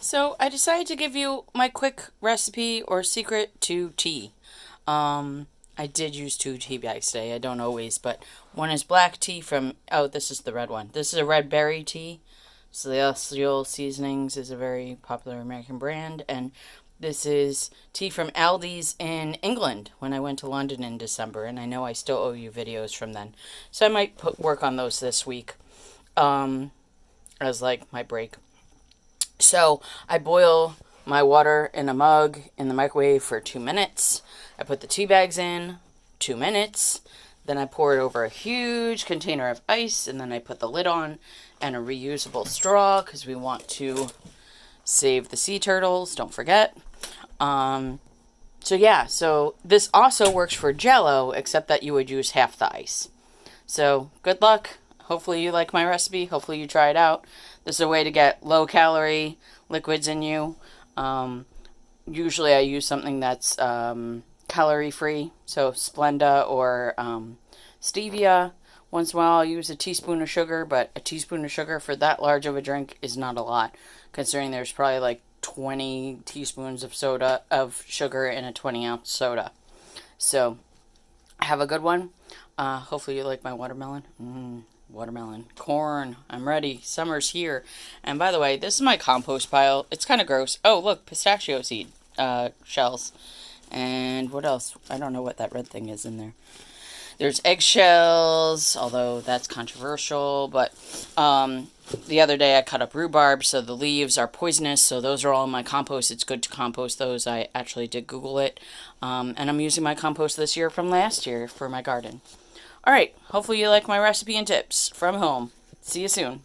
So I decided to give you my quick recipe or secret to tea. I did use two tea bags today. I don't always, but one is black tea from, oh, this is the red one. This is a red berry tea. Celestial Seasonings is a very popular American brand, and this is tea from Aldi's in England when I went to London in December, and I know I still owe you videos from then. So I might work on those this week as like my break. So I boil my water in a mug in the microwave for 2 minutes. I put the tea bags in, 2 minutes. Then I pour it over a huge container of ice, and then I put the lid on and a reusable straw because we want to save the sea turtles. Don't forget. So this also works for Jello, except that you would use half the ice. So good luck. Hopefully you like my recipe. Hopefully you try it out. This is a way to get low calorie liquids in you. Usually I use something that's calorie free, so Splenda or stevia. Once in a while I'll use a teaspoon of sugar, but a teaspoon of sugar for that large of a drink is not a lot, considering there's probably like 20 teaspoons of sugar in a 20-ounce soda. So have a good one. Hopefully you like my watermelon. Watermelon. Corn. I'm ready. Summer's here. And by the way, this is my compost pile. It's kind of gross. Oh, look, pistachio seed shells. And what else? I don't know what that red thing is in there. There's eggshells, although that's controversial. But the other day I cut up rhubarb, so the leaves are poisonous. So those are all in my compost. It's good to compost those. I actually did Google it. And I'm using my compost this year from last year for my garden. All right, hopefully you like my recipe and tips from home. See you soon.